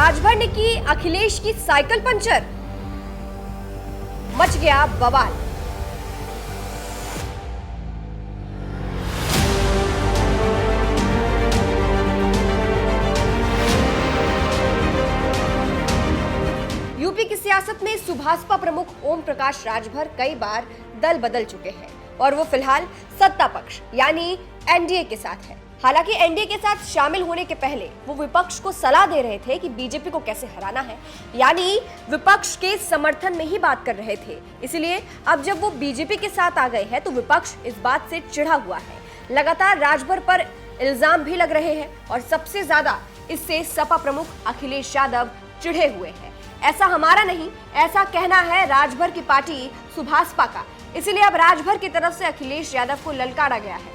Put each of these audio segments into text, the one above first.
राजभर ने की अखिलेश की साइकिल पंचर, मच गया बवाल। यूपी की सियासत में सुभाषपा प्रमुख ओम प्रकाश राजभर कई बार दल बदल चुके हैं और वो फिलहाल सत्ता पक्ष यानी एनडीए के साथ है। हालांकि एनडीए के साथ शामिल होने के पहले वो विपक्ष को सलाह दे रहे थे कि बीजेपी को कैसे हराना है, यानी विपक्ष के समर्थन में ही बात कर रहे थे। इसलिए अब जब वो बीजेपी के साथ आ गए हैं तो विपक्ष इस बात से चिढ़ा हुआ है। लगातार राजभर पर इल्जाम भी लग रहे हैं और सबसे ज्यादा इससे सपा प्रमुख अखिलेश यादव चिढ़े हुए हैं। ऐसा हमारा नहीं, ऐसा कहना है राजभर की पार्टी सुभाषपा का। इसलिए अब राजभर की तरफ से अखिलेश यादव को ललकारा गया है।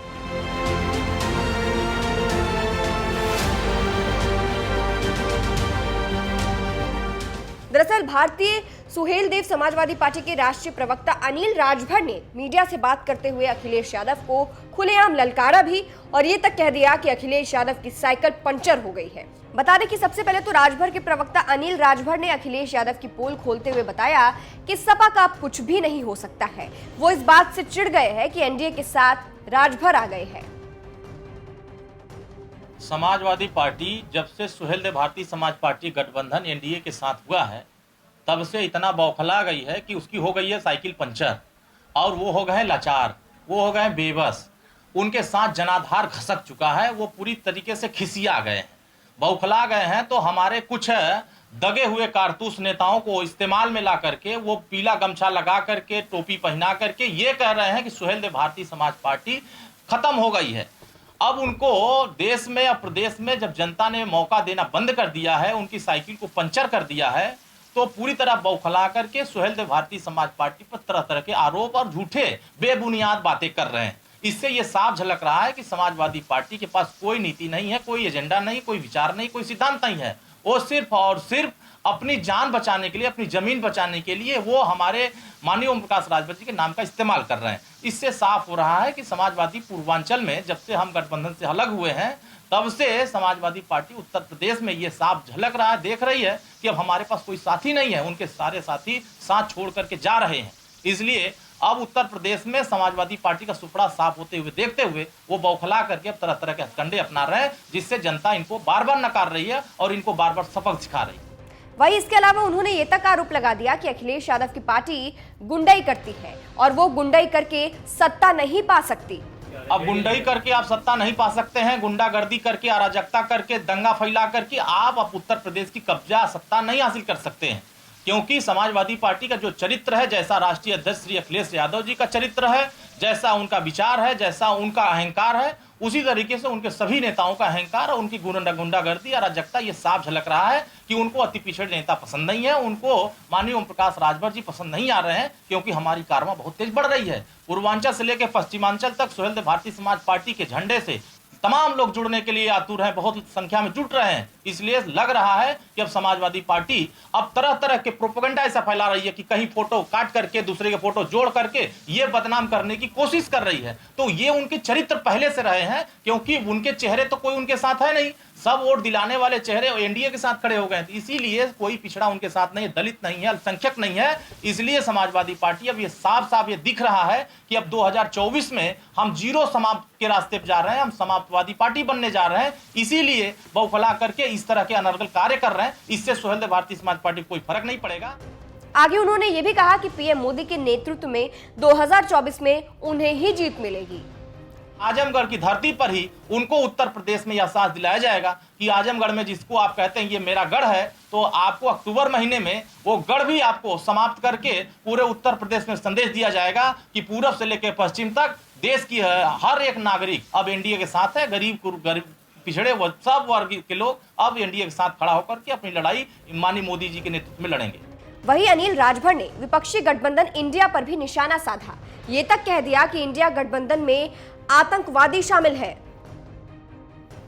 दरअसल भारतीय सुहेलदेव समाजवादी पार्टी के राष्ट्रीय प्रवक्ता अनिल राजभर ने मीडिया से बात करते हुए अखिलेश यादव को खुलेआम ललकारा भी और ये तक कह दिया कि अखिलेश यादव की साइकिल पंचर हो गई है। बता दें कि सबसे पहले तो राजभर के प्रवक्ता अनिल राजभर ने अखिलेश यादव की पोल खोलते हुए बताया कि सपा का अब कुछ भी नहीं हो सकता है। वो इस बात से चिढ़ गए हैं कि एनडीए के साथ राजभर आ गए हैं। समाजवादी पार्टी जब से सुहेलदेव भारतीय समाज पार्टी गठबंधन एनडीए के साथ हुआ है तब से इतना बौखला गई है कि उसकी हो गई है साइकिल पंचर और वो हो गए लाचार, वो हो गए बेबस। उनके साथ जनाधार खसक चुका है, वो पूरी तरीके से खिसिया गए हैं, बौखला गए हैं। तो हमारे कुछ दगे हुए कारतूस नेताओं को इस्तेमाल में ला करके वो पीला गमछा लगा करके टोपी पहना करके ये कह रहे हैं कि सुहेलदेव भारतीय समाज पार्टी खत्म हो गई है। अब उनको देश में या प्रदेश में जब जनता ने मौका देना बंद कर दिया है, उनकी साइकिल को पंचर कर दिया है, तो पूरी तरह बौखला करके सुहेलदेव भारतीय समाज पार्टी पर तरह तरह के आरोप और झूठे बेबुनियाद बातें कर रहे हैं। इससे ये साफ झलक रहा है कि समाजवादी पार्टी के पास कोई नीति नहीं है, कोई एजेंडा नहीं, कोई विचार नहीं, कोई सिद्धांत नहीं है। वो सिर्फ और सिर्फ अपनी जान बचाने के लिए, अपनी जमीन बचाने के लिए वो हमारे माननीय ओम प्रकाश राजभर जी के नाम का इस्तेमाल कर रहे हैं। इससे साफ हो रहा है कि समाजवादी पूर्वांचल में जब से हम गठबंधन से अलग हुए हैं तब से समाजवादी पार्टी उत्तर प्रदेश में ये साफ झलक रहा है, देख रही है कि अब हमारे पास कोई साथी नहीं है, उनके सारे साथी साथ छोड़ करके जा रहे हैं। इसलिए अब उत्तर प्रदेश में समाजवादी पार्टी का सुपड़ा साफ होते हुए देखते हुए वो बौखला करके अब तरह तरह के हथकंडे अपना रहे हैं, जिससे जनता इनको बार बार नकार रही है और इनको बार बार सबक सिखा रही है। वहीं इसके अलावा उन्होंने ये तक आरोप लगा दिया कि अखिलेश यादव की पार्टी गुंडाई करती है और वो गुंडाई करके सत्ता नहीं पा सकती। अब गुंडाई करके आप सत्ता नहीं पा सकते हैं, गुंडागर्दी करके, अराजकता करके, दंगा फैला करके आप उत्तर प्रदेश की कब्जा सत्ता नहीं हासिल कर सकते हैं। क्योंकि समाजवादी पार्टी का जो चरित्र है, जैसा राष्ट्रीय अध्यक्ष श्री अखिलेश यादव जी का चरित्र है, जैसा उनका विचार है, जैसा उनका अहंकार है, उसी तरीके से उनके सभी नेताओं का अहंकार और उनकी गुंडागर्दी अराजकता ये साफ झलक रहा है कि उनको अति पिछड़े नेता पसंद नहीं है, उनको माननीय ओम प्रकाश राजभर जी पसंद नहीं आ रहे हैं। क्योंकि हमारी कारवां बहुत तेज बढ़ रही है, पूर्वांचल से लेकर पश्चिमांचल तक सुहेलदेव भारतीय समाज पार्टी के झंडे से तमाम लोग जुड़ने के लिए आतुर हैं, बहुत संख्या में जुट रहे हैं। इसलिए लग रहा है कि अब समाजवादी पार्टी अब तरह तरह के प्रोपेगेंडा ऐसा फैला रही है कि कहीं फोटो काट करके दूसरे के फोटो जोड़ करके ये बदनाम करने की कोशिश कर रही है। तो ये उनके चरित्र पहले से रहे हैं, क्योंकि उनके चेहरे तो कोई उनके साथ है नहीं, सब वोट दिलाने वाले चेहरे एनडीए के साथ खड़े हो गए। इसीलिए कोई पिछड़ा उनके साथ नहीं है, दलित नहीं है, अल्पसंख्यक नहीं है। इसलिए समाजवादी पार्टी अब ये साफ साफ ये दिख रहा है कि अब 2024 में हम जीरो समाप्त के रास्ते पर जा रहे हैं, हम समाप्तवादी पार्टी बनने जा रहे हैं। इसीलिए बौखला करके इस तरह के अनर्गल कार्य कर रहे हैं। इससे सुहेलदेव भारतीय समाज पार्टी को कोई फर्क नहीं पड़ेगा। आगे उन्होंने ये भी कहा कि पीएम मोदी के नेतृत्व में 2024 में उन्हें ही जीत मिलेगी। आजमगढ़ की धरती पर ही उनको उत्तर प्रदेश में यह एहसास दिलाया जाएगा कि आजमगढ़ में जिसको आप कहते हैं ये मेरा गढ़ है, तो आपको अक्टूबर महीने में वो गढ़ भी आपको समाप्त करके पूरे उत्तर प्रदेश में संदेश दिया जाएगा कि पूरब से लेकर पश्चिम तक देश की हर एक नागरिक अब एनडीए के साथ है। गरीब पिछड़े सब वर्ग के लोग अब एनडीए के साथ खड़ा होकर के अपनी लड़ाई माननीय मोदी जी के नेतृत्व में लड़ेंगे। वहीं अनिल राजभर ने विपक्षी गठबंधन इंडिया पर भी निशाना साधा, ये तक कह दिया कि इंडिया गठबंधन में आतंकवादी शामिल है।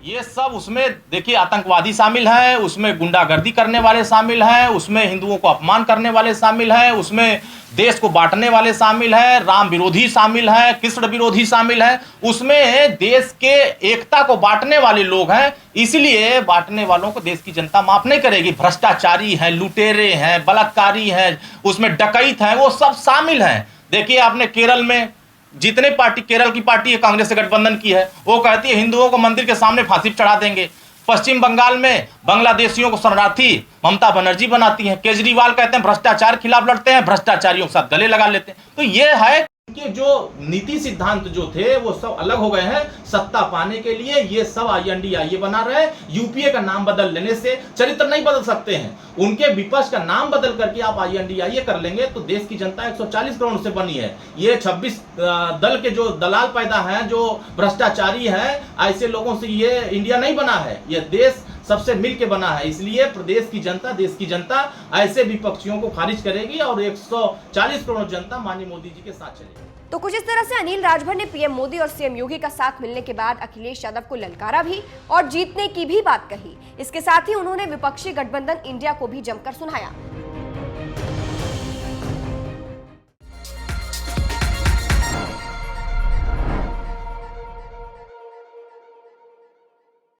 ये सब उसमें देखिए आतंकवादी शामिल हैं, उसमें गुंडागर्दी करने वाले शामिल हैं, उसमें हिंदुओं को अपमान करने वाले शामिल हैं, उसमें देश को बांटने वाले शामिल हैं, राम विरोधी शामिल हैं, कृष्ण विरोधी शामिल हैं, उसमें देश के एकता को बांटने वाले लोग हैं। इसलिए बांटने वालों को देश की जनता माफ नहीं करेगी। भ्रष्टाचारी हैं, लुटेरे हैं, बलात्कारी हैं, उसमें डकैत हैं, वो सब शामिल हैं। देखिए आपने केरल में जितने पार्टी, केरल की पार्टी है कांग्रेस से गठबंधन की है, वो कहती है हिंदुओं को मंदिर के सामने फांसी चढ़ा देंगे। पश्चिम बंगाल में बांग्लादेशियों को शरणार्थी ममता बनर्जी बनाती हैं। केजरीवाल कहते हैं भ्रष्टाचार खिलाफ लड़ते हैं, भ्रष्टाचारियों के साथ गले लगा लेते हैं। तो ये है कि जो नीति सिद्धांत जो थे वो सब अलग हो गए हैं सत्ता पाने के लिए। ये सब INDIA बना रहे हैं। यूपीए का नाम बदल लेने से चरित्र नहीं बदल सकते हैं। उनके विपक्ष का नाम बदल करके आप INDIA कर लेंगे तो देश की जनता 140 करोड़ से बनी है। ये 26 दल के जो दलाल पैदा हैं, जो भ्रष्टाचारी हैं, ऐसे लोगों से ये इंडिया नहीं बना है। ये देश सबसे मिलके बना है। इसलिए प्रदेश की जनता, देश की जनता ऐसे विपक्षियों को खारिज करेगी और 140 करोड़ जनता माननीय मोदी जी के साथ चलेगी। तो कुछ इस तरह से अनिल राजभर ने PM मोदी और CM योगी का साथ मिलने के बाद अखिलेश यादव को ललकारा भी और जीतने की भी बात कही। इसके साथ ही उन्होंने विपक्षी गठबंधन इंडिया को भी जमकर सुनाया।